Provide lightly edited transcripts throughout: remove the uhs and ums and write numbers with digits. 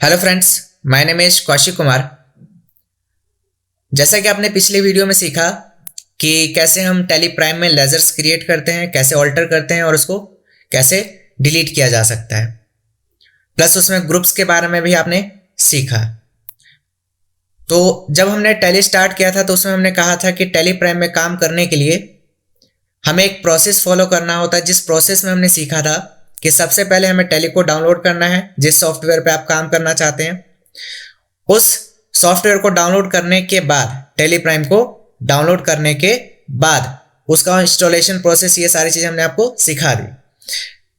Hello friends, my name is Kaushik Kumar. जैसा कि आपने पिछले वीडियो में सीखा कि कैसे हम टैली प्राइम में लेजर्स क्रिएट करते हैं, कैसे ऑल्टर करते हैं और उसको कैसे डिलीट किया जा सकता है, प्लस उसमें ग्रुप्स के बारे में भी आपने सीखा। तो जब हमने टैली स्टार्ट किया था तो उसमें हमने कहा था कि टैली प्राइम में काम करने के लिए हमें एक प्रोसेस फॉलो करना होता है, जिस प्रोसेस में हमने सीखा था कि सबसे पहले हमें टैली को डाउनलोड करना है। जिस सॉफ्टवेयर पे आप काम करना चाहते हैं उस सॉफ्टवेयर को डाउनलोड करने के बाद, टैली प्राइम को डाउनलोड करने के बाद उसका इंस्टॉलेशन प्रोसेस, ये सारी चीज़ें हमने आपको सिखा दी।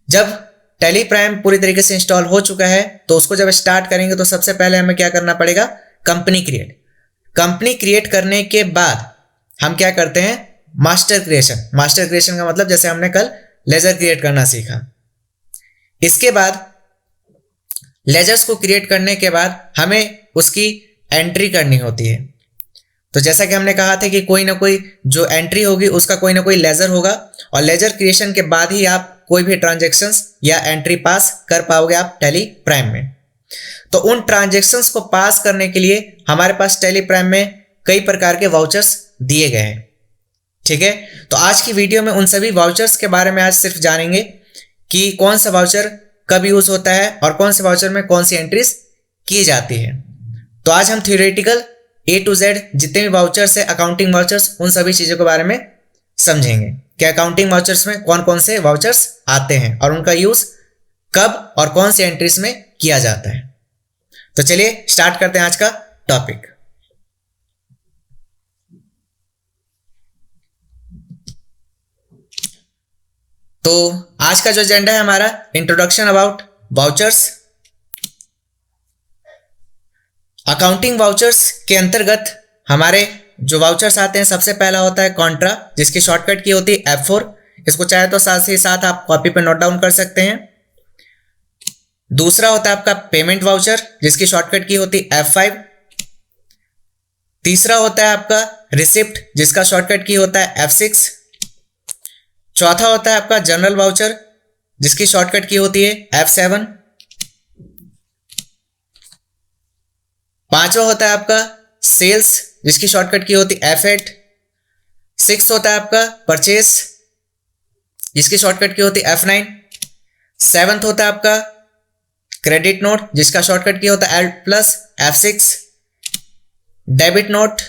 जब टैली प्राइम पूरी तरीके से इंस्टॉल हो चुका है तो उसको जब स्टार्ट करेंगे तो सबसे पहले हमें क्या करना पड़ेगा, कंपनी क्रिएट करने के बाद हम क्या करते हैं, मास्टर क्रिएशन का मतलब जैसे हमने कल लेजर क्रिएट करना सीखा। इसके बाद लेजर्स को क्रिएट करने के बाद हमें उसकी एंट्री करनी होती है। तो जैसा कि हमने कहा था कि कोई ना कोई जो एंट्री होगी उसका कोई ना कोई लेजर होगा, और लेजर क्रिएशन के बाद ही आप कोई भी ट्रांजैक्शंस या एंट्री पास कर पाओगे आप टैली प्राइम में। तो उन ट्रांजैक्शंस को पास करने के लिए हमारे पास टैली प्राइम में कई प्रकार के वाउचर्स दिए गए हैं। ठीक है, तो आज की वीडियो में उन सभी वाउचर्स के बारे में आज सिर्फ जानेंगे कि कौन सा वाउचर कब यूज होता है और कौन से वाउचर में कौन सी एंट्रीज की जाती है। तो आज हम थ्योरेटिकल A to Z जितने भी वाउचर्स है, अकाउंटिंग वाउचर्स, उन सभी चीजों के बारे में समझेंगे कि अकाउंटिंग वाउचर्स में कौन कौन से वाउचर्स आते हैं और उनका यूज कब और कौन सी एंट्रीज में किया जाता है। तो चलिए स्टार्ट करते हैं आज का टॉपिक। तो आज का जो एजेंडा है हमारा, introduction about vouchers. Accounting vouchers के अंतर्गत हमारे जो वाउचर्स आते हैं, सबसे पहला होता है कॉन्ट्रा, जिसकी शॉर्टकट की होती है F4। इसको चाहे तो साथ ही साथ आप कॉपी पे नोट डाउन कर सकते हैं। दूसरा होता है आपका पेमेंट वाउचर, जिसकी शॉर्टकट की होती है F5। तीसरा होता है आपका रिसिप्ट, जिसका शॉर्टकट की होता है F6। चौथा होता है आपका जनरल वाउचर, जिसकी शॉर्टकट की होती है F7। पांचवा होता है आपका सेल्स, जिसकी शॉर्टकट की होती है F8। सिक्स होता है आपका परचेस, जिसकी शॉर्टकट की होती है F9। सेवंथ होता है आपका क्रेडिट नोट, जिसका शॉर्टकट की होता है Alt+ F6। Debit note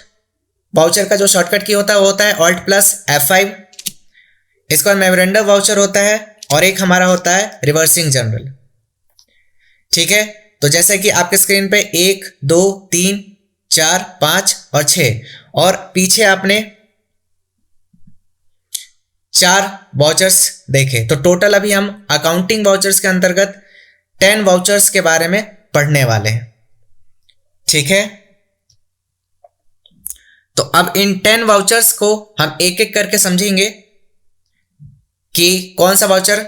voucher का जो शॉर्टकट की होता है वो होता है Alt+ F5। इसका मेमोरेंडम वाउचर होता है और एक हमारा होता है रिवर्सिंग जनरल। ठीक है, तो जैसे कि आपके स्क्रीन पे 1, 2, 3, 4, 5 और 6, और पीछे आपने 4 वाउचर्स देखे। तो टोटल अभी हम अकाउंटिंग वाउचर्स के अंतर्गत 10 वाउचर्स के बारे में पढ़ने वाले हैं। ठीक है, तो अब इन 10 वाउचर्स को हम एक एक करके समझेंगे कि कौन सा वाउचर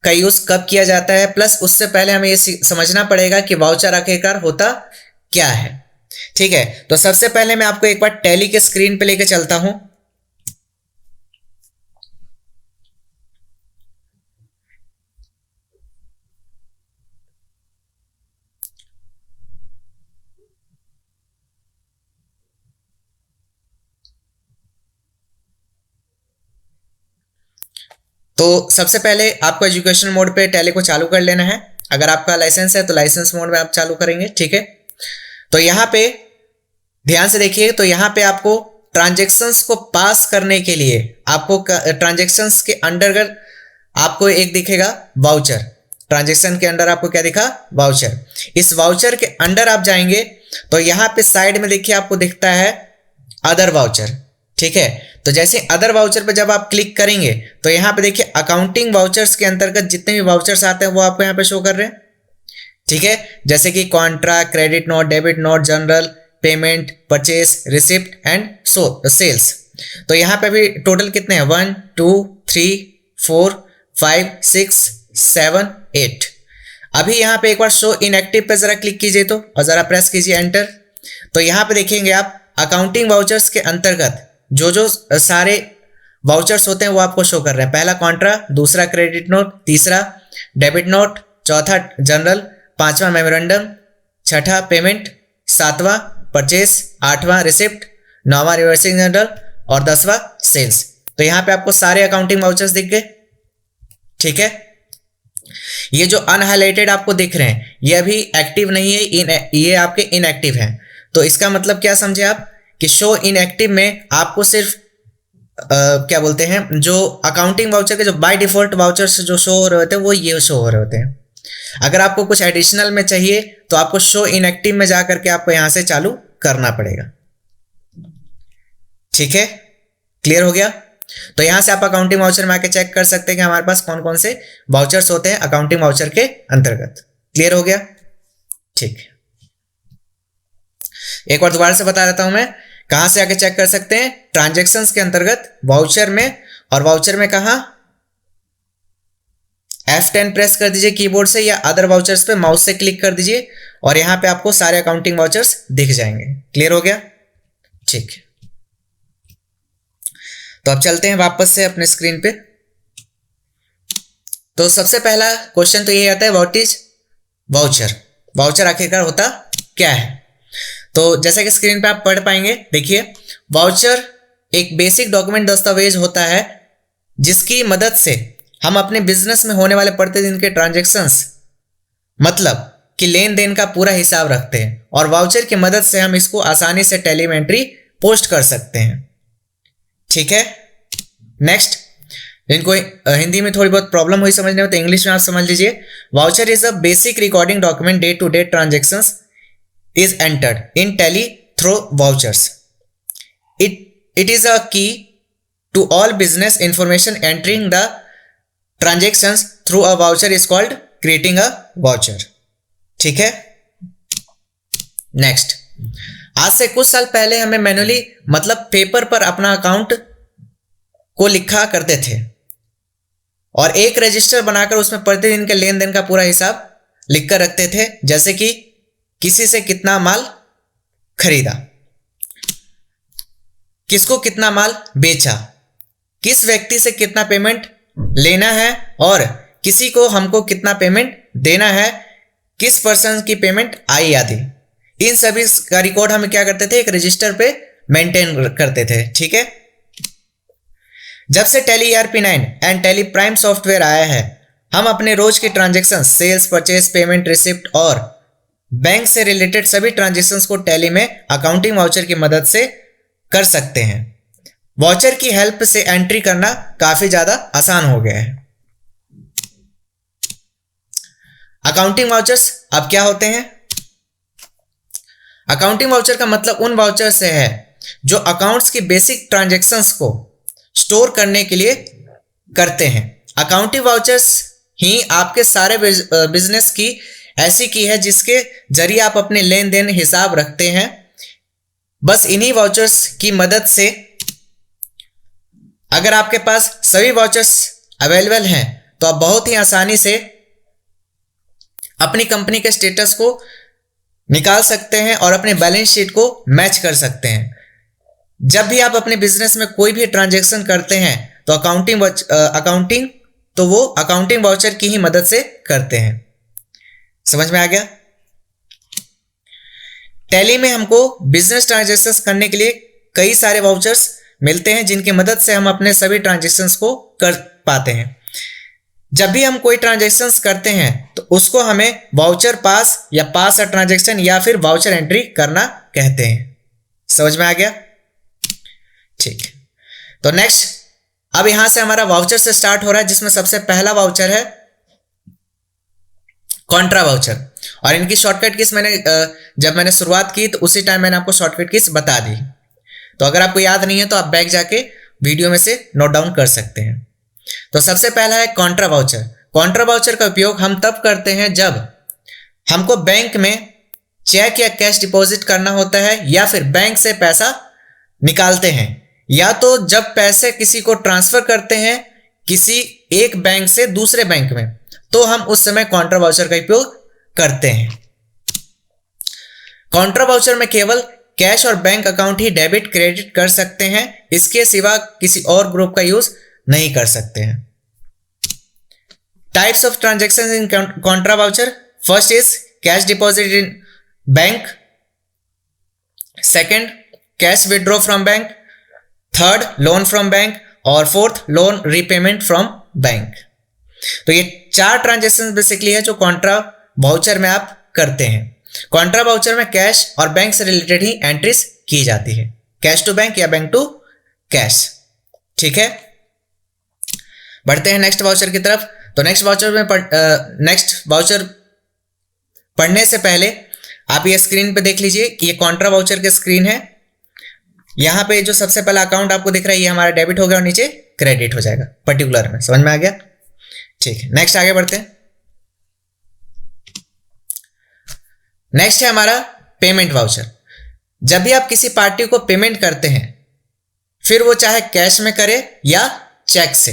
का यूज कब किया जाता है, प्लस उससे पहले हमें ये समझना पड़ेगा कि वाउचर आखिरकार होता क्या है। ठीक है, तो सबसे पहले मैं आपको एक बार टैली के स्क्रीन पे लेके चलता हूं। तो सबसे पहले आपको एजुकेशन मोड पे टैली को चालू कर लेना है। अगर आपका लाइसेंस है तो लाइसेंस मोड में आप चालू करेंगे। ठीक है, तो यहाँ पे ध्यान से देखिए, तो यहाँ पे आपको ट्रांजैक्शंस को पास करने के लिए आपको ट्रांजैक्शंस के अंतर्गत आपको एक दिखेगा वाउचर। ट्रांजैक्शन के अंदर आपको क्या दिखा, वाउचर। इस वाउचर के अंदर आप जाएंगे तो यहाँ पे साइड में देखिए आपको दिखता है अदर वाउचर। ठीक है, तो जैसे अदर वाउचर पे जब आप क्लिक करेंगे तो यहाँ पे देखिए अकाउंटिंग वाउचर्स के अंतर्गत जितने भी वाउचर्स आते हैं वो आपको यहाँ पे शो कर रहे हैं। ठीक है, जैसे कि contra, credit note, debit note, journal, payment, purchase, receipt and sales. तो यहाँ पे भी टोटल कितने हैं, 1, 2, 3, 4, 5, 6, 7, 8। अभी यहाँ पे एक बार शो इनएक्टिव पे जरा क्लिक कीजिए तो, और जरा प्रेस कीजिए एंटर। तो यहाँ पे देखेंगे आप अकाउंटिंग वाउचर्स के अंतर्गत जो सारे वाउचर्स होते हैं वो आपको शो कर रहे हैं। पहला कॉन्ट्रा, दूसरा क्रेडिट नोट, तीसरा डेबिट नोट, चौथा जनरल, पांचवा मेमोरेंडम, छठा पेमेंट, सातवां परचेस, आठवां रिसिप्ट, नौवां रिवर्सिंग जनरल और 10वां सेल्स। तो यहाँ पे आपको सारे अकाउंटिंग वाउचर्स दिख गए। ठीक है, ये जो अनहाइलाइटेड आपको दिख रहे हैं ये अभी एक्टिव नहीं है, ये आपके इनएक्टिव हैं। तो इसका मतलब क्या समझे आप कि शो इनएक्टिव में आपको सिर्फ क्या बोलते हैं, जो अकाउंटिंग वाउचर के जो बाय डिफॉल्ट वाउचर्स जो शो हो रहे होते हैं वो ये शो हो रहे होते हैं। अगर आपको कुछ एडिशनल में चाहिए तो आपको शो इनएक्टिव में जा करके आपको यहां से चालू करना पड़ेगा। ठीक है, क्लियर हो गया। तो यहां से आप अकाउंटिंग वाउचर में आके चेक कर सकते हैं कि हमारे पास कौन कौन से वाउचर्स होते हैं अकाउंटिंग वाउचर के अंतर्गत। क्लियर हो गया। ठीक है, एक बार दोबारा से बता देता हूं मैं, कहां से आके चेक कर सकते हैं, ट्रांजैक्शंस के अंतर्गत वाउचर में, और वाउचर में कहां, F10 प्रेस कर दीजिए कीबोर्ड से या अदर वाउचर्स पे माउस से क्लिक कर दीजिए और यहां पे आपको सारे अकाउंटिंग वाउचर्स दिख जाएंगे। क्लियर हो गया। ठीक है, तो अब चलते हैं वापस से अपने स्क्रीन पे। तो सबसे पहला क्वेश्चन तो ये आता है, व्हाट इज वाउचर, वाउचर आखिरकार होता क्या है। तो जैसा कि स्क्रीन पे आप पढ़ पाएंगे, देखिए वाउचर एक बेसिक डॉक्यूमेंट दस्तावेज होता है जिसकी मदद से हम अपने बिजनेस में होने वाले प्रतिदिन के ट्रांजैक्शंस, मतलब कि लेन देन का पूरा हिसाब रखते हैं, और वाउचर की मदद से हम इसको आसानी से टैली में एंट्री पोस्ट कर सकते हैं। ठीक है, नेक्स्ट, इनको हिंदी में थोड़ी बहुत प्रॉब्लम हुई समझने में तो इंग्लिश में आप समझ लीजिए। Voucher is a basic recording document, day to day transactions is entered in tally through vouchers. It is a key to all business information. Entering the transactions through a voucher is called creating a voucher. ठीक है, next, आज से कुछ साल पहले हमें manually मतलब paper पर अपना अकाउंट को लिखा करते थे और एक रजिस्टर बनाकर उसमें प्रतिदिन के लेन देन का पूरा हिसाब लिखकर रखते थे, जैसे कि किसी से कितना माल खरीदा, किसको कितना माल बेचा, किस व्यक्ति से कितना पेमेंट लेना है और किसी को हमको कितना पेमेंट देना है, किस पर्सन की पेमेंट आई आदि। इन सभी का रिकॉर्ड हम क्या करते थे, एक रजिस्टर पे मेंटेन करते थे। ठीक है, जब से Tally ERP9 and Tally Prime software आया है, हम अपने रोज की transaction, sales, purchase, payment, receipt और बैंक से रिलेटेड सभी ट्रांजैक्शंस को टैली में अकाउंटिंग वाउचर की मदद से कर सकते हैं। वाउचर की हेल्प से एंट्री करना काफी ज्यादा आसान हो गया है। अकाउंटिंग वाउचर्स अब क्या होते हैं? अकाउंटिंग वाउचर का मतलब उन वाउचर से है जो अकाउंट्स की बेसिक ट्रांजैक्शंस को स्टोर करने के लिए करते हैं। अकाउंटिंग वाउचर्स ही आपके सारे बिजनेस की ऐसी की है जिसके जरिए आप अपने लेन देन हिसाब रखते हैं। बस इन्हीं वाउचर्स की मदद से, अगर आपके पास सभी वाउचर्स अवेलेबल हैं तो आप बहुत ही आसानी से अपनी कंपनी के स्टेटस को निकाल सकते हैं और अपने बैलेंस शीट को मैच कर सकते हैं। जब भी आप अपने बिजनेस में कोई भी ट्रांजैक्शन करते हैं तो अकाउंटिंग वाउचर की ही मदद से करते हैं। समझ में आ गया? टैली में हमको बिजनेस ट्रांजैक्शंस करने के लिए कई सारे वाउचर्स मिलते हैं जिनकी मदद से हम अपने सभी ट्रांजैक्शंस को कर पाते हैं। जब भी हम कोई ट्रांजैक्शंस करते हैं तो उसको हमें वाउचर पास या पास अ ट्रांजैक्शन या फिर वाउचर एंट्री करना कहते हैं। समझ में आ गया? ठीक, तो नेक्स्ट, अब यहां से हमारा वाउचर से स्टार्ट हो रहा है, जिसमें सबसे पहला वाउचर है कॉन्ट्रा वाउचर। और इनकी शॉर्टकट कीज जब मैंने शुरुआत की तो उसी टाइम मैंने आपको शॉर्टकट कीज बता दी। तो अगर आपको याद नहीं है तो आप बैक जाके वीडियो में से नोट डाउन कर सकते हैं। तो सबसे पहला है कॉन्ट्रा वाउचर। कॉन्ट्रा वाउचर का उपयोग हम तब करते हैं जब हमको बैंक में चेक या कैश डिपॉजिट करना होता है, या फिर बैंक से पैसा निकालते हैं, या तो जब पैसे किसी को ट्रांसफर करते हैं किसी एक बैंक से दूसरे बैंक में, तो हम उस समय कॉन्ट्रा वाउचर का उपयोग करते हैं। कॉन्ट्रा वाउचर में केवल कैश और बैंक अकाउंट ही डेबिट क्रेडिट कर सकते हैं, इसके सिवा किसी और ग्रुप का यूज नहीं कर सकते हैं। Types of transactions in contra voucher, first is cash deposit in bank, second cash withdraw from bank, third loan from bank, और fourth loan repayment from bank. तो ये 4 ट्रांजेक्शन बेसिकली है जो कॉन्ट्रा वाउचर में आप करते हैं। कॉन्ट्रा वाउचर में कैश और बैंक से रिलेटेड ही एंट्रीज की जाती है, कैश टू बैंक या बैंक टू कैश। ठीक है, बढ़ते हैं नेक्स्ट वाउचर की तरफ। तो नेक्स्ट वाउचर पढ़ने से पहले आप ये स्क्रीन पे देख लीजिए कि ये कॉन्ट्रा वाउचर की स्क्रीन है। यहाँ पे जो सबसे पहला अकाउंट आपको दिख रहा है ये हमारा डेबिट हो गया और नीचे क्रेडिट हो जाएगा पर्टिकुलर में। समझ में आ गया? ठीक है, नेक्स्ट आगे बढ़ते हैं। नेक्स्ट है हमारा पेमेंट वाउचर। जब भी आप किसी पार्टी को पेमेंट करते हैं, फिर वो चाहे कैश में करे या चेक से,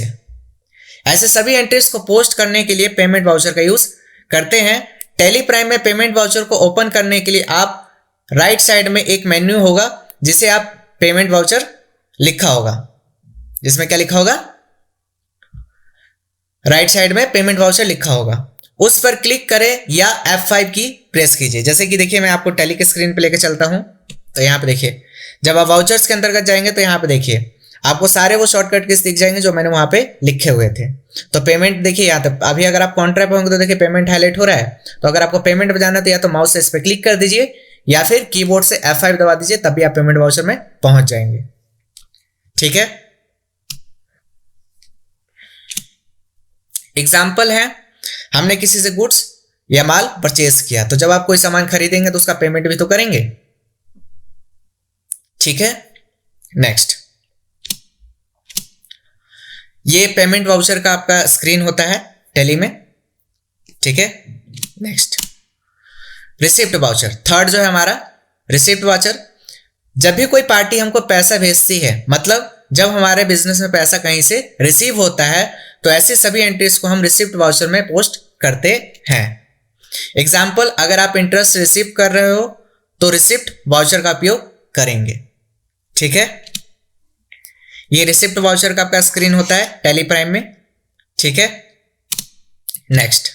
ऐसे सभी एंट्रीज को पोस्ट करने के लिए पेमेंट वाउचर का यूज करते हैं। टैली प्राइम में पेमेंट वाउचर को ओपन करने के लिए आप राइट साइड में एक मेन्यू होगा जिसे आप पेमेंट वाउचर लिखा होगा, जिसमें क्या लिखा होगा, राइट साइड में पेमेंट वाउचर लिखा होगा, उस पर क्लिक करें या F5 की प्रेस कीजिए। जैसे कि देखिए मैं आपको टैली के स्क्रीन पे लेकर चलता हूं, तो यहाँ पे देखिए जब आप वाउचर्स के अंतर्गत जाएंगे तो यहाँ पे देखिए आपको सारे वो शॉर्टकट कीज दिख जाएंगे जो मैंने वहां पे लिखे हुए थे। तो पेमेंट देखिए यहाँ तक अभी अगर आप कॉन्ट्रा पे होंगे तो देखिए पेमेंट हाईलाइट हो रहा है। तो अगर आपको पेमेंट पे जाना है तो या तो माउस से इस पर क्लिक कर दीजिए या फिर कीबोर्ड से F5 दबा दीजिए, तभी आप पेमेंट वाउचर में पहुंच जाएंगे। ठीक है, एग्जाम्पल है, हमने किसी से गुड्स या माल परचेज किया, तो जब आप कोई सामान खरीदेंगे तो उसका पेमेंट भी तो करेंगे। ठीक है, नेक्स्ट, ये पेमेंट वाउचर का आपका स्क्रीन होता है टैली में। ठीक है, नेक्स्ट रिसिप्ट वाउचर, थर्ड जो है हमारा रिसिप्ट वाउचर। जब भी कोई पार्टी हमको पैसा भेजती है, मतलब जब हमारे बिजनेस में पैसा कहीं से रिसीव होता है, तो ऐसे सभी एंट्रीज को हम रिसिप्ट वाउचर में पोस्ट करते हैं। एग्जाम्पल, अगर आप इंटरेस्ट रिसीव कर रहे हो तो रिसिप्ट वाउचर का उपयोग करेंगे। ठीक है, ये रिसिप्ट वाउचर का आपका स्क्रीन होता है टैली प्राइम में। ठीक है, नेक्स्ट,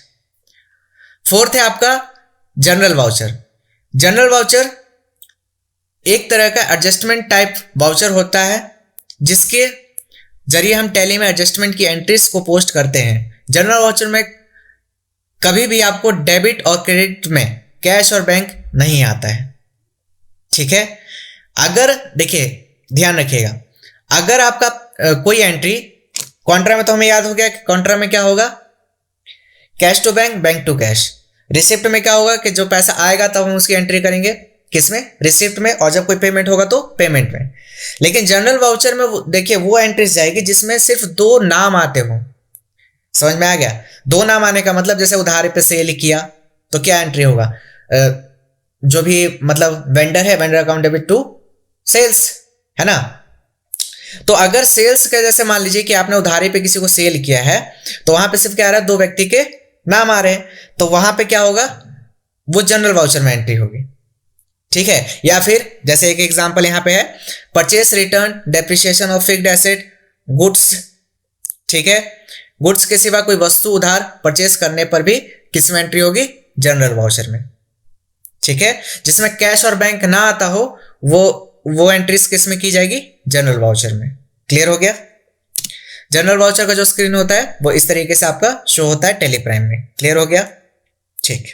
फोर्थ है आपका जनरल वाउचर। जनरल वाउचर एक तरह का एडजस्टमेंट टाइप वाउचर होता है जिसके जरिए हम टैली में एडजस्टमेंट की एंट्रीज को पोस्ट करते हैं। जनरल वाउचर में कभी भी आपको डेबिट और क्रेडिट में कैश और बैंक नहीं आता है। ठीक है, अगर देखिए ध्यान रखिएगा, अगर आपका कोई एंट्री कॉन्ट्रा में, तो हमें याद हो गया कि कॉन्ट्रा में क्या होगा, cash to bank, bank to cash. Receipt में क्या होगा कि जो पैसा आएगा तब हम उसकी एंट्री करेंगे, किसमें, रिसिप्ट में, और जब कोई पेमेंट होगा तो पेमेंट में। लेकिन जनरल वाउचर में देखिए वो एंट्रीज जाएगी जिसमें सिर्फ 2 नाम आते हो। समझ में आ गया? 2 नाम आने का मतलब जैसे उधारी पे सेल किया तो क्या एंट्री होगा, जो भी मतलब वेंडर है, vendor account debit to sales, है ना। तो अगर सेल्स का जैसे मान लीजिए कि आपने उधारी पे किसी को सेल किया है, तो वहां पे सिर्फ क्या आ रहा है, 2 व्यक्ति के नाम आ रहे हैं, तो वहां पे क्या होगा, वो जनरल वाउचर में एंट्री होगी। ठीक है, या फिर जैसे एक एग्जांपल यहां पे है, purchase return depreciation of fixed asset goods. ठीक है, गुड्स के सिवा कोई वस्तु उधार परचेस करने पर भी किस में एंट्री होगी, जनरल वाउचर में। ठीक है, जिसमें कैश और बैंक ना आता हो वो एंट्रीज किस में की जाएगी, जनरल वाउचर में। क्लियर हो गया? जनरल वाउचर का जो स्क्रीन होता है वो इस तरीके से आपका शो होता है टैली प्राइम में। क्लियर हो गया? ठीक,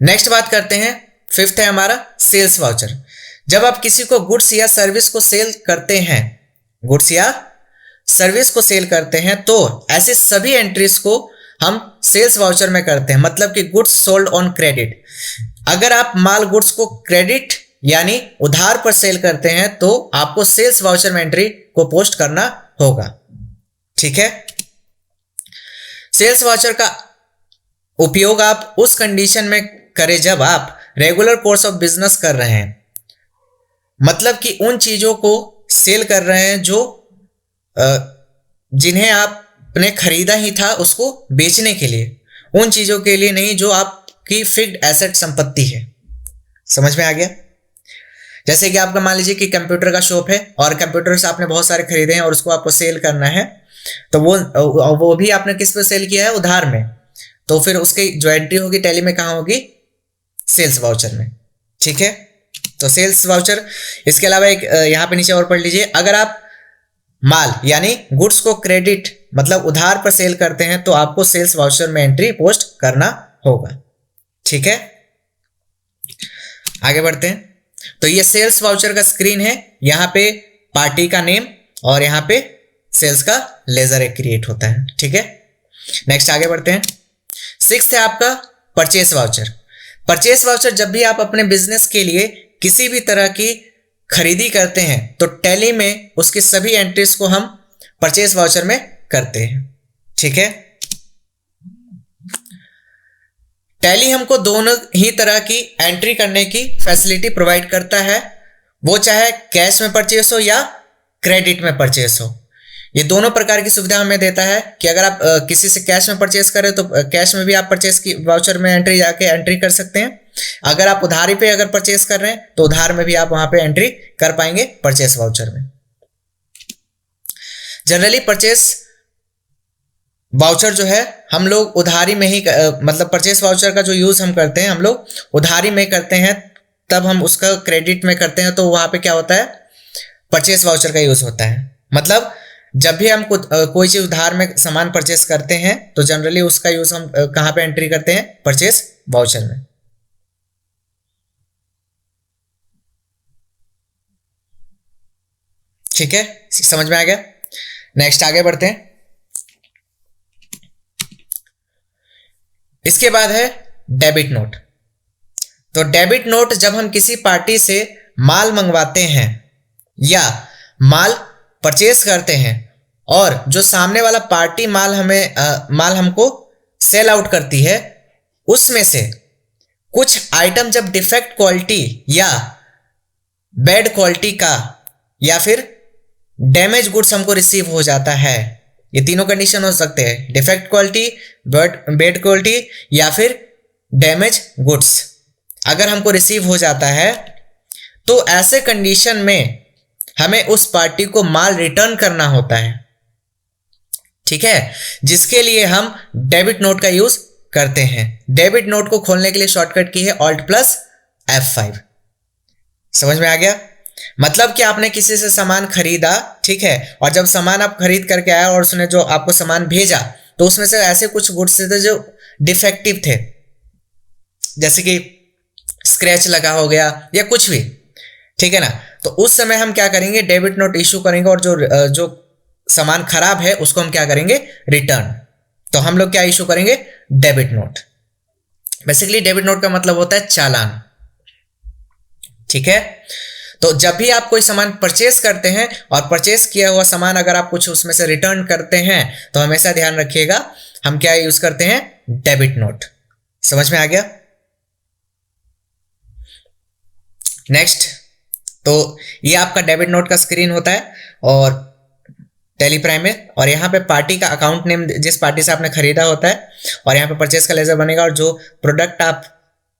नेक्स्ट बात करते हैं, फिफ्थ है हमारा सेल्स वाउचर। जब आप किसी को गुड्स या सर्विस को सेल करते हैं, गुड्स या सर्विस को सेल करते हैं, तो ऐसे सभी एंट्रीज को हम सेल्स वाउचर में करते हैं। मतलब कि गुड्स सोल्ड ऑन क्रेडिट, अगर आप माल गुड्स को क्रेडिट यानी उधार पर सेल करते हैं तो आपको सेल्स वाउचर में एंट्री को पोस्ट करना होगा। ठीक है, सेल्स वाउचर का उपयोग आप उस कंडीशन में करें जब आप रेगुलर कोर्स ऑफ बिजनेस कर रहे हैं, मतलब कि उन चीजों को सेल कर रहे हैं जो जिन्हें आपने खरीदा ही था उसको बेचने के लिए, उन चीजों के लिए नहीं जो आपकी फिक्स्ड एसेट संपत्ति है। समझ में आ गया? जैसे कि आपका मान लीजिए कि कंप्यूटर का शॉप है और कंप्यूटर्स आपने बहुत सारे खरीदे हैं और उसको आपको सेल करना है, तो वो भी आपने किस पे सेल किया है, उधार में। तो फिर उसकी जो एंट्री होगी टैली में कहाँ होगी, सेल्स वाउचर में। ठीक है, तो सेल्स वाउचर, इसके अलावा एक यहाँ पे नीचे और पढ़ लीजिए, अगर आप माल यानी गुड्स को क्रेडिट मतलब उधार पर सेल करते हैं तो आपको सेल्स वाउचर में एंट्री पोस्ट करना होगा। ठीक है, आगे बढ़ते हैं। तो ये सेल्स वाउचर का स्क्रीन है, यहाँ पे पार्टी का नेम और यहाँ पे सेल्स का लेजर एक क्रिएट होता है। ठीक है, नेक्स्ट आगे बढ़ते हैं। 6 है आपका परचेस वाउचर। परचेस वाउचर, जब भी आप अपने बिजनेस के लिए किसी भी तरह की खरीदी करते हैं तो टैली में उसकी सभी एंट्रीज को हम परचेस वाउचर में करते हैं। ठीक है, टैली हमको दोनों ही तरह की एंट्री करने की फैसिलिटी प्रोवाइड करता है, वो चाहे कैश में परचेस हो या क्रेडिट में परचेस हो। ये दोनों प्रकार की सुविधा हमें देता है कि अगर आप किसी से कैश में परचेस करें तो कैश में भी आप परचेस की वाउचर में एंट्री जाके एंट्री कर सकते हैं। अगर आप उधारी पे अगर परचेस कर रहे हैं तो उधार में भी आप वहां पे एंट्री कर पाएंगे परचेस वाउचर में। जनरली परचेस वाउचर जो है हम लोग उधारी में ही मतलब परचेस वाउचर का जो यूज हम करते हैं हम लोग उधारी में करते हैं, तब हम उसका क्रेडिट में करते हैं तो वहां पे क्या होता है, परचेस वाउचर का यूज होता है। मतलब जब भी हम कोई चीज उधार में सामान परचेस करते हैं तो जनरली उसका यूज हम कहां पे एंट्री करते हैं, परचेस वाउचर में। ठीक है, समझ में आ गया। नेक्स्ट आगे बढ़ते हैं। इसके बाद है डेबिट नोट। तो डेबिट नोट, जब हम किसी पार्टी से माल मंगवाते हैं या माल परचेस करते हैं और जो सामने वाला पार्टी माल हमको सेल आउट करती है, उसमें से कुछ आइटम जब डिफेक्ट क्वालिटी या बैड क्वालिटी का या फिर डैमेज गुड्स हमको रिसीव हो जाता है, ये तीनों कंडीशन हो सकते हैं, डिफेक्ट क्वालिटी, बैड क्वालिटी या फिर डैमेज गुड्स अगर हमको रिसीव हो जाता है तो ऐसे कंडीशन में हमें उस पार्टी को माल रिटर्न करना होता है। ठीक है, जिसके लिए हम डेबिट नोट का यूज करते हैं। डेबिट नोट को खोलने के लिए शॉर्टकट की है Alt+F5। समझ में आ गया। मतलब कि आपने किसी से सामान खरीदा, ठीक है, और जब सामान आप खरीद करके आया और उसने जो आपको सामान भेजा तो उसमें से ऐसे कुछ गुड्स थे जो डिफेक्टिव थे, जैसे कि स्क्रैच लगा हो गया या कुछ भी। ठीक है ना, तो उस समय हम क्या करेंगे, डेबिट नोट इशू करेंगे और जो सामान खराब है उसको हम क्या करेंगे, रिटर्न। तो हम लोग क्या इशू करेंगे, debit note. Basically debit note का मतलब होता है चालान। ठीक है, तो जब भी आप कोई सामान परचेस करते हैं और परचेस किया हुआ सामान अगर आप कुछ उसमें से रिटर्न करते हैं तो हमेशा ध्यान रखिएगा हम क्या यूज करते हैं, डेबिट नोट। समझ में आ गया। नेक्स्ट, तो ये आपका डेबिट नोट का स्क्रीन होता है और टैली प्राइम में, और यहाँ पे पार्टी का अकाउंट नेम जिस पार्टी से आपने खरीदा होता है और यहाँ पे परचेस का लेजर बनेगा और जो प्रोडक्ट आप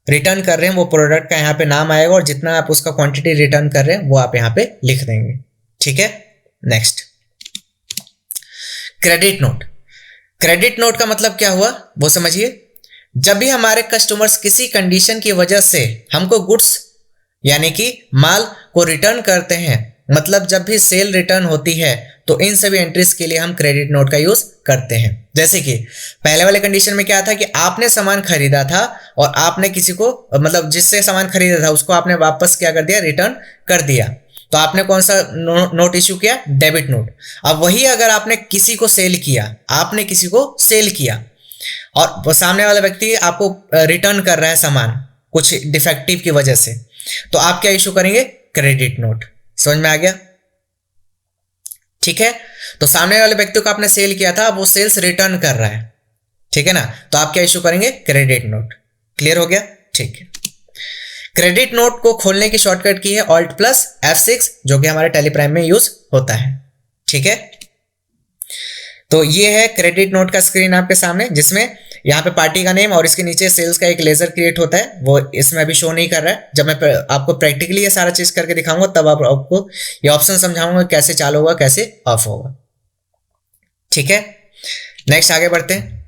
रिटर्न कर रहे हैं वो प्रोडक्ट का यहाँ पे नाम आएगा और जितना आप उसका क्वांटिटी रिटर्न कर रहे हैं वो आप यहाँ पे लिख देंगे। ठीक है, next, credit note. Credit note का मतलब क्या हुआ वो समझिए। जब भी हमारे कस्टमर्स किसी कंडीशन की वजह से हमको गुड्स यानी कि माल को रिटर्न करते हैं, मतलब जब भी सेल रिटर्न होती है तो इन सभी एंट्रीज के लिए हम क्रेडिट नोट का यूज करते हैं। जैसे कि पहले वाले कंडीशन में क्या था कि आपने सामान खरीदा था और आपने किसी को मतलब जिससे सामान खरीदा था उसको आपने वापस क्या कर दिया, रिटर्न कर दिया, तो आपने कौन सा नोट इश्यू किया, डेबिट नोट। अब वही अगर आपने किसी को सेल किया, आपने किसी को सेल किया और सामने वाला व्यक्ति आपको रिटर्न कर रहा है सामान कुछ डिफेक्टिव की वजह से, तो आप क्या इशू करेंगे, क्रेडिट नोट। समझ में आ गया। ठीक है, तो सामने वाले व्यक्ति को आपने सेल किया था, अब वो सेल्स रिटर्न कर रहा है, ठीक है ना, तो आप क्या इशू करेंगे, क्रेडिट नोट। क्लियर हो गया। ठीक है, क्रेडिट नोट को खोलने की शॉर्टकट की है Alt+F6 जो कि हमारे टैली प्राइम में यूज होता है। ठीक है, तो ये है क्रेडिट नोट का स्क्रीन आपके सामने, जिसमें यहाँ पे पार्टी का नेम और इसके नीचे सेल्स का एक लेजर क्रिएट होता है, वो इसमें अभी शो नहीं कर रहा है। जब मैं आपको प्रैक्टिकली ये सारा चीज करके दिखाऊंगा तब आपको ये ऑप्शन समझाऊंगा कैसे चालू होगा कैसे ऑफ होगा। ठीक है, नेक्स्ट आगे बढ़ते हैं।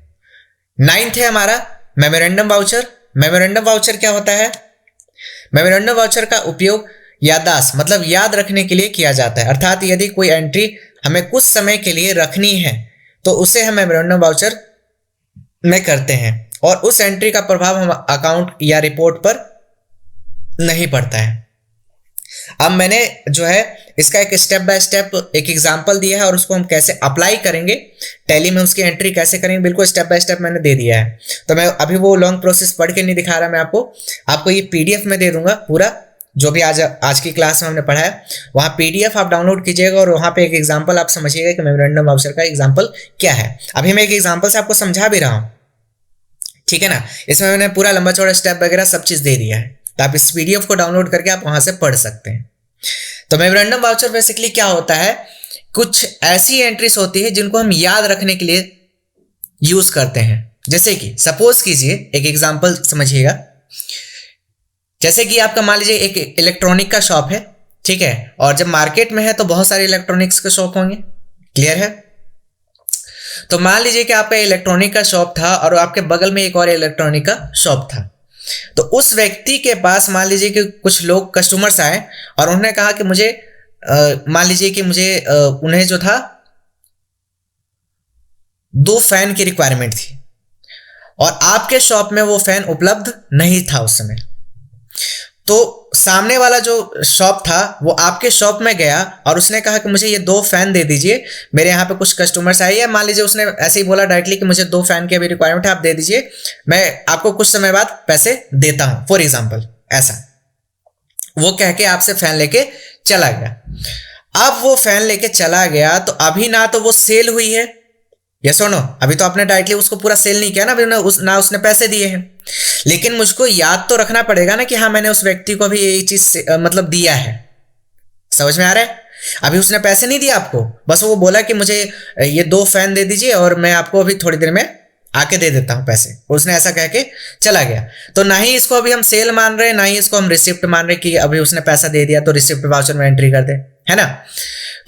9th है हमारा मेमोरेंडम वाउचर। मेमोरेंडम वाउचर क्या होता है? मेमोरेंडम वाउचर का उपयोग याददाश्त मतलब याद रखने के लिए किया जाता है, अर्थात यदि कोई एंट्री हमें कुछ समय के लिए रखनी है तो उसे हम मेमोरेंडम वाउचर में करते हैं और उस एंट्री का प्रभाव हम अकाउंट या रिपोर्ट पर नहीं पड़ता है। अब मैंने जो है इसका एक स्टेप बाय स्टेप एक एग्जांपल दिया है और उसको हम कैसे अप्लाई करेंगे, टैली में उसकी एंट्री कैसे करेंगे, बिल्कुल स्टेप बाय स्टेप मैंने दे दिया है। तो मैं अभी वो लॉन्ग प्रोसेस पढ़ के नहीं दिखा रहा, मैं आपको ये पीडीएफ में दे दूंगा पूरा, जो भी आज की क्लास में हमने पढ़ा है वहाँ पीडीएफ आप डाउनलोड कीजिएगा और वहाँ पे एक एग्जाम्पल आप समझिएगा कि मेमोरेंडम वाउचर का एग्जाम्पल क्या है। अभी मैं एक एग्जाम्पल से आपको समझा भी रहा हूँ, ठीक है ना। इसमें मैंने पूरा लंबा चौड़ा स्टेप वगैरह सब चीज़ दे दिया है, तो आप इस पीडीएफ को डाउनलोड करके आप वहाँ से पढ़ सकते हैं। तो मेमोरेंडम वाउचर बेसिकली क्या होता है, कुछ ऐसी एंट्रीज होती है जिनको हम याद रखने के लिए यूज करते हैं। जैसे कि सपोज कीजिए, एक एग्जांपल समझिएगा, जैसे कि आपका मान लीजिए एक इलेक्ट्रॉनिक का शॉप है, ठीक है, और जब मार्केट में है तो बहुत सारे इलेक्ट्रॉनिक्स के शॉप होंगे, क्लियर है। तो मान लीजिए कि आपका इलेक्ट्रॉनिक का शॉप था और आपके बगल में एक और इलेक्ट्रॉनिक का शॉप था। तो उस व्यक्ति के पास मान लीजिए कि कुछ लोग कस्टमर्स आए और उन्होंने कहा कि मुझे मान लीजिए कि मुझे उन्हें जो था 2 फैन की रिक्वायरमेंट थी और आपके शॉप में वो फैन उपलब्ध नहीं था उस समय। तो सामने वाला जो शॉप था वो आपके शॉप में गया और उसने कहा कि मुझे ये 2 फैन दे दीजिए, मेरे यहाँ पे कुछ कस्टमर्स आए, या मान लीजिए उसने ऐसे ही बोला डायरेक्टली कि मुझे 2 फैन की अभी रिक्वायरमेंट है, आप दे दीजिए, मैं आपको कुछ समय बाद पैसे देता हूँ, फॉर एग्जाम्पल ऐसा। वो कह के आपसे फैन लेके चला गया। अब वो फैन लेके चला गया तो अभी ना तो वो सेल हुई है, यस और नो, अभी तो आपने डायरेक्टली उसको पूरा सेल नहीं किया ना, अभी ना उसने पैसे दिए हैं, लेकिन मुझको याद तो रखना पड़ेगा ना कि हाँ मैंने उस व्यक्ति को अभी यही चीज मतलब दिया है। समझ में आ रहा है? अभी उसने पैसे नहीं दिए आपको, बस वो बोला कि मुझे ये 2 फैन दे दीजिए और मैं आपको अभी थोड़ी देर में आके दे देता हूँ पैसे, उसने ऐसा कह के चला गया। तो ना ही इसको अभी हम सेल मान रहे हैं, ना ही इसको हम रिसिप्ट मान रहे कि अभी उसने पैसा दे दिया तो रिसिप्ट वाउचर में एंट्री कर दे, है ना।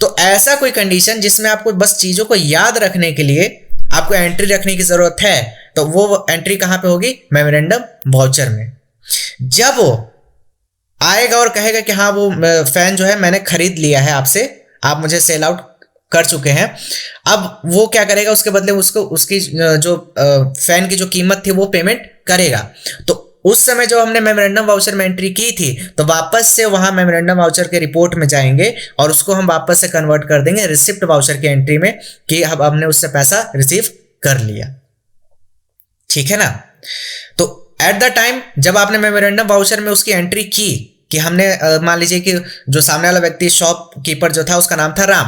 तो ऐसा कोई कंडीशन जिसमें आपको बस चीजों को याद रखने के लिए आपको एंट्री रखने की जरूरत है, तो वो एंट्री कहां पे होगी? मेमोरेंडम वाउचर में। जब वो आएगा और कहेगा कि हाँ वो फैन जो है मैंने खरीद लिया है आपसे, आप मुझे सेल आउट कर चुके हैं, अब वो क्या करेगा, उसके बदले उसको उसकी जो फैन की जो कीमत थी वो पेमेंट करेगा। तो उस समय जो हमने मेमोरेंडम वाउचर में एंट्री की थी, तो वापस से वहां मेमोरेंडम वाउचर के रिपोर्ट में जाएंगे और उसको हम वापस से कन्वर्ट कर देंगे रिसिप्ट वाउचर की एंट्री में कि अब हमने उससे पैसा रिसीव कर लिया, ठीक है ना। तो एट द टाइम जब आपने मेमोरेंडम वाउचर में उसकी एंट्री की कि हमने मान लीजिए कि जो सामने वाला व्यक्ति शॉपकीपर जो था उसका नाम था राम,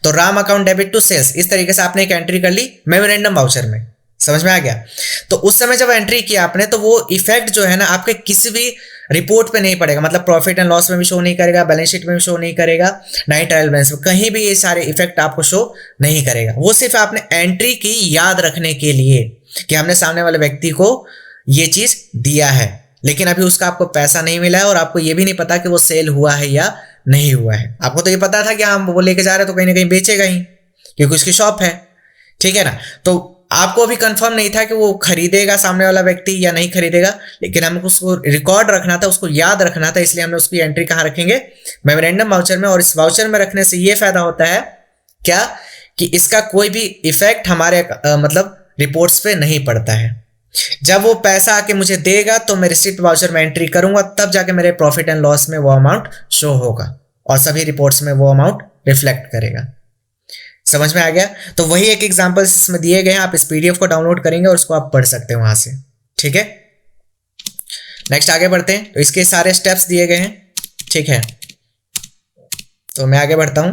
तो Ram account debit to sales, इस तरीके से आपने एक एंट्री कर ली मेमोरेंडम वाउचर में। समझ में आ गया? तो उस समय जब एंट्री किया आपने तो वो इफेक्ट जो है ना आपके किसी भी रिपोर्ट पे नहीं पड़ेगा, मतलब प्रॉफिट एंड लॉस में भी शो नहीं करेगा, बैलेंस शीट में भी शो नहीं करेगा, ना ही ट्रायल बैलेंस में, कहीं भी ये सारे इफेक्ट आपको शो नहीं करेगा। वो सिर्फ आपने एंट्री की याद रखने के लिए कि हमने सामने वाले व्यक्ति को ये चीज दिया है, लेकिन अभी उसका आपको पैसा नहीं मिला है और आपको ये भी नहीं पता कि वो सेल हुआ है या नहीं हुआ है। आपको तो ये पता था कि हम वो लेके जा रहे हैं तो कहीं ना कहीं बेचेगा ही, क्योंकि उसकी शॉप है, ठीक है ना। तो आपको अभी कंफर्म नहीं था कि वो खरीदेगा सामने वाला व्यक्ति या नहीं खरीदेगा, लेकिन हमको उसको रिकॉर्ड रखना था, उसको याद रखना था, इसलिए हमने उसकी एंट्री कहाँ रखेंगे? मेमोरेंडम वाउचर में। और इस वाउचर में रखने से ये फायदा होता है क्या, कि इसका कोई भी इफेक्ट हमारे मतलब रिपोर्ट्स पे नहीं पड़ता है। जब वो पैसा आके मुझे देगा तो मैं रिसिप्ट वाउचर में एंट्री करूंगा, तब जाके मेरे प्रॉफिट एंड लॉस में वो अमाउंट शो होगा और सभी रिपोर्ट्स में वो अमाउंट रिफ्लेक्ट करेगा। समझ में आ गया? तो वही एक एग्जांपल्स इसमें दिए गए हैं, आप इस पीडीएफ को डाउनलोड करेंगे और उसको आप पढ़ सकते हैं वहां से, ठीक है। नेक्स्ट आगे बढ़ते हैं। तो इसके सारे स्टेप्स दिए गए हैं, ठीक है। तो मैं आगे बढ़ता हूं।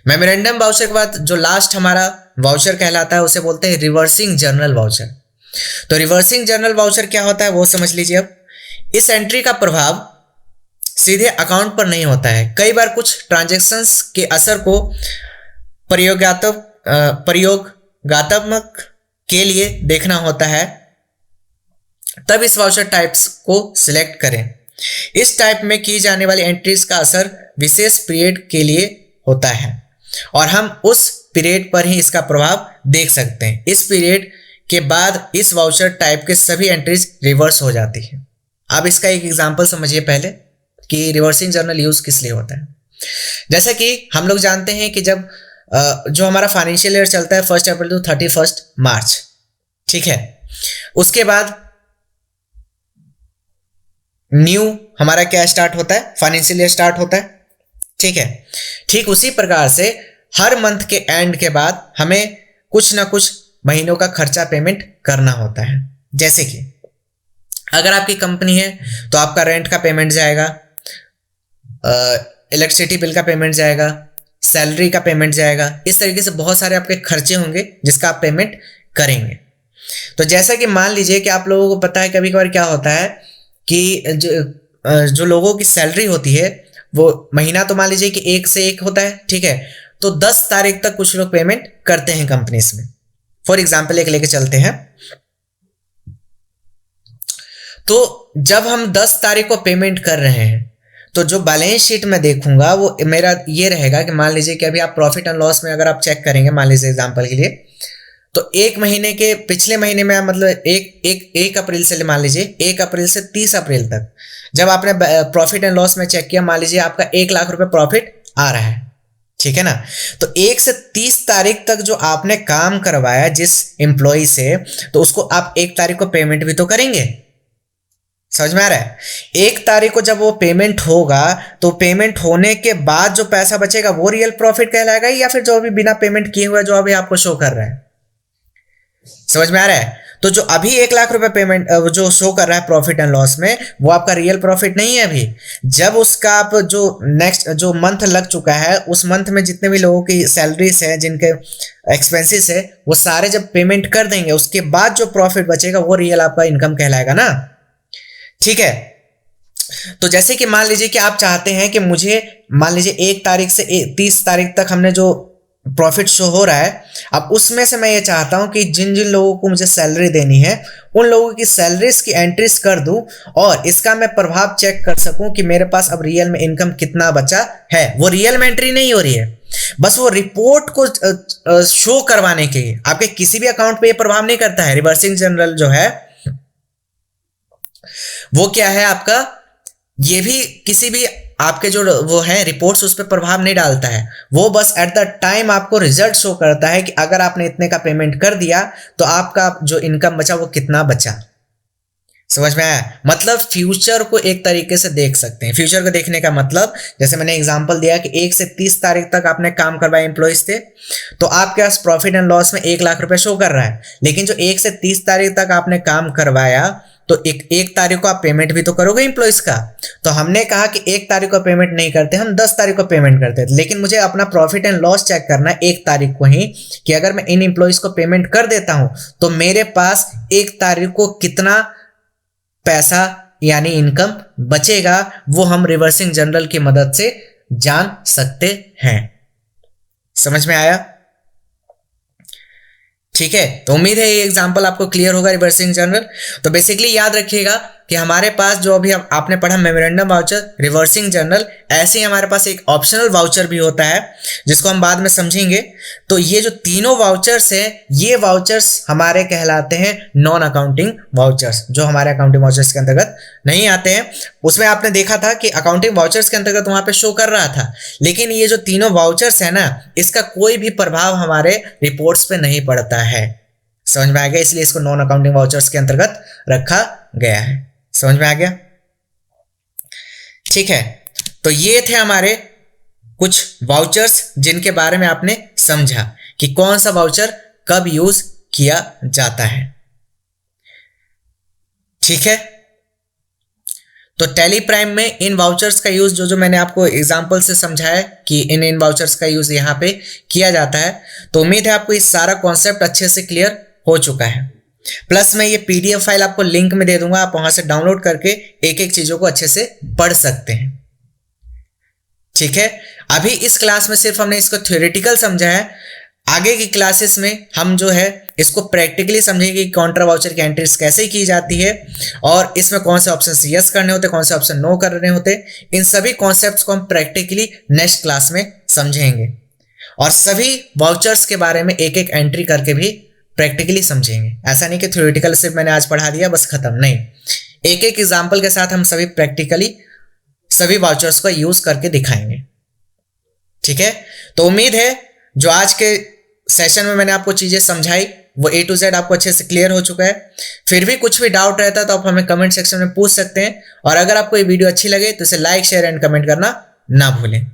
मेमोरेंडम वाउचर के बाद जो लास्ट हमारा वाउचर कहलाता है उसे बोलते हैं रिवर्सिंग जर्नल वाउचर। तो रिवर्सिंग जर्नल वाउचर क्या होता है वो समझ लीजिए। अब इस एंट्री का प्रभाव सीधे अकाउंट पर नहीं होता है, कई बार कुछ ट्रांजैक्शंस के असर को प्रयोगात्मक के लिए देखना होता है, तब इस वाउचर टाइप्स को सिलेक्ट करें। इस टाइप में की जाने वाली एंट्रीज का असर विशेष पीरियड के लिए होता है और हम उस पीरियड पर ही इसका प्रभाव देख सकते हैं। इस पीरियड के बाद इस वाउचर टाइप के सभी एंट्रीज रिवर्स हो जाती है। अब इसका एक एग्जांपल समझिए पहले कि रिवर्सिंग जर्नल यूज किस लिए होता है। जैसा कि हम लोग जानते हैं कि जब जो हमारा फाइनेंशियल ईयर चलता है 1 अप्रैल टू 31 मार्च, ठीक है, उसके बाद न्यू हमारा क्या स्टार्ट होता है, फाइनेंशियल ईयर स्टार्ट होता है, ठीक है। ठीक उसी प्रकार से हर मंथ के एंड के बाद हमें कुछ ना कुछ महीनों का खर्चा पेमेंट करना होता है। जैसे कि अगर आपकी कंपनी है तो आपका रेंट का पेमेंट जाएगा, इलेक्ट्रिसिटी बिल का पेमेंट जाएगा, सैलरी का पेमेंट जाएगा, इस तरीके से बहुत सारे आपके खर्चे होंगे जिसका आप पेमेंट करेंगे। तो जैसा कि मान लीजिए कि आप लोगों को पता है कभी कभार क्या होता है कि जो लोगों की सैलरी होती है वो महीना तो मान लीजिए कि 1 से 1 होता है, ठीक है, तो 10 तारीख तक कुछ लोग पेमेंट करते हैं कंपनीज में। फॉर एग्जाम्पल एक लेके चलते हैं, तो जब हम 10 तारीख को पेमेंट कर रहे हैं तो जो बैलेंस शीट में देखूंगा वो मेरा ये रहेगा कि मान लीजिए कि अभी आप प्रॉफिट एंड लॉस में अगर आप चेक करेंगे, मान लीजिए एग्जांपल के लिए, तो एक महीने के पिछले महीने में मतलब एक अप्रैल से मान लीजिए 1 अप्रैल से 30 अप्रैल तक जब आपने प्रॉफिट एंड लॉस में चेक किया, मान लीजिए आपका 1 लाख रुपए प्रॉफिट आ रहा है, ठीक है ना। तो 1 से 30 तारीख तक जो आपने काम करवाया जिस एम्प्लॉय से, तो उसको आप 1 तारीख को पेमेंट भी तो करेंगे। समझ में आ रहा है? 1 तारीख को जब वो पेमेंट होगा तो पेमेंट होने के बाद जो पैसा बचेगा वो रियल प्रॉफिट कहलाएगा या फिर जो अभी बिना पेमेंट किए हुए जो अभी आपको शो कर रहा है। समझ में आ रहा है? तो जो अभी 1 लाख रुपए पेमेंट जो शो कर रहा है प्रॉफिट एंड लॉस में, वो आपका रियल प्रॉफिट नहीं है अभी। जब उसका आप जो नेक्स्ट जो मंथ लग चुका है उस मंथ में जितने भी लोगों की सैलरीज है, जिनके एक्सपेंसेस है, वो सारे जब पेमेंट कर देंगे उसके बाद जो प्रॉफिट बचेगा वो रियल आपका इनकम कहलाएगा ना, ठीक है। तो जैसे कि मान लीजिए कि आप चाहते हैं कि मुझे मान लीजिए 1 तारीख से 30 तारीख तक हमने जो प्रॉफिट शो हो रहा है, अब उसमें से मैं ये चाहता हूं कि जिन जिन लोगों को मुझे सैलरी देनी है उन लोगों की सैलरीज की एंट्रीज कर दूं और इसका मैं प्रभाव चेक कर सकूं कि मेरे पास अब रियल में इनकम कितना बचा है। वो रियल में एंट्री नहीं हो रही है, बस वो रिपोर्ट को शो करवाने के लिए। आपके किसी भी अकाउंट पे ये प्रभाव नहीं करता है। रिवर्सिंग जर्नल जो है वो क्या है आपका, ये भी किसी भी आपके जो वो है रिपोर्ट्स उस पर प्रभाव नहीं डालता है। वो बस एट द टाइम आपको रिजल्ट शो करता है कि अगर आपने इतने का पेमेंट कर दिया तो आपका जो इनकम बचा वो कितना बचा। समझ में आया? मतलब फ्यूचर को एक तरीके से देख सकते हैं। फ्यूचर को देखने का मतलब, जैसे मैंने एग्जांपल दिया कि 1 से 30 तारीख तक आपने काम करवाया एम्प्लॉइज थे, तो आपके पास प्रॉफिट एंड लॉस में 1 लाख रुपए शो कर रहा है, लेकिन जो 1 से 30 तारीख तक आपने काम करवाया तो एक तारीख को आप पेमेंट भी तो करोगे एम्प्लॉइज का। तो हमने कहा कि 1 तारीख को पेमेंट नहीं करते, हम 10 तारीख को पेमेंट करते हैं, लेकिन मुझे अपना प्रॉफिट एंड लॉस चेक करना है 1 तारीख को ही कि अगर मैं इन एम्प्लॉइज को पेमेंट कर देता हूं तो मेरे पास 1 तारीख को कितना पैसा यानी इनकम बचेगा, वो हम रिवर्सिंग जर्नल की मदद से जान सकते हैं। समझ में आया? ठीक है, तो उम्मीद है ये एग्जांपल आपको क्लियर होगा रिवर्सिंग जर्नल। तो बेसिकली याद रखिएगा कि हमारे पास जो अभी आपने पढ़ा मेमोरेंडम वाउचर, रिवर्सिंग जर्नल, ऐसे ही हमारे पास एक ऑप्शनल वाउचर भी होता है जिसको हम बाद में समझेंगे। तो ये जो तीनों वाउचर्स हैं, ये वाउचर्स हमारे कहलाते हैं नॉन अकाउंटिंग वाउचर्स, जो हमारे अकाउंटिंग वाउचर्स के अंतर्गत नहीं आते हैं। उसमें आपने देखा था कि अकाउंटिंग वाउचर्स के अंतर्गत वहां पे शो कर रहा था, लेकिन ये जो तीनों वाउचर्स है ना, इसका कोई भी प्रभाव हमारे रिपोर्ट्स पे नहीं पड़ता है। समझ में आ गया? इसलिए इसको नॉन अकाउंटिंग वाउचर्स के अंतर्गत रखा गया है। समझ में आ गया? ठीक है, तो ये थे हमारे कुछ वाउचर्स जिनके बारे में आपने समझा कि कौन सा वाउचर कब यूज किया जाता है। ठीक है, तो टैली प्राइम में इन वाउचर्स का यूज जो मैंने आपको एग्जांपल से समझाया कि इन वाउचर्स का यूज यहां पे किया जाता है। तो उम्मीद है आपको ये सारा कॉन्सेप्ट अच्छे से क्लियर हो चुका है। प्लस मैं ये पीडीएफ फाइल आपको लिंक में दे दूंगा, आप वहां से डाउनलोड करके एक एक चीजों को अच्छे से पढ़ सकते हैं। ठीक है, अभी इस क्लास में सिर्फ हमने इसको थ्योरेटिकल समझा है। आगे की क्लासेस में हम जो है इसको प्रैक्टिकली समझेंगे कि काउंटर वाउचर की एंट्रीज कैसे की जाती है और इसमें कौन से ऑप्शन यस करने होते, कौन से ऑप्शन नो करने होते। इन सभी कॉन्सेप्ट्स को हम प्रैक्टिकली नेक्स्ट क्लास में समझेंगे और सभी वाउचर्स के बारे में एक एक एंट्री करके भी प्रैक्टिकली समझेंगे। ऐसा नहीं कि थ्योरेटिकल सिर्फ मैंने आज पढ़ा दिया बस खत्म, नहीं, एक एक एग्जाम्पल के साथ हम सभी प्रैक्टिकली सभी वाउचर्स को यूज करके दिखाएंगे। ठीक है, तो उम्मीद है जो आज के सेशन में मैंने आपको चीजें समझाई वो A to Z आपको अच्छे से क्लियर हो चुका है। फिर भी कुछ भी डाउट रहता है तो आप हमें कमेंट सेक्शन में पूछ सकते हैं और अगर आपको ये वीडियो अच्छी लगे तो इसे लाइक शेयर एंड कमेंट करना ना भूलें।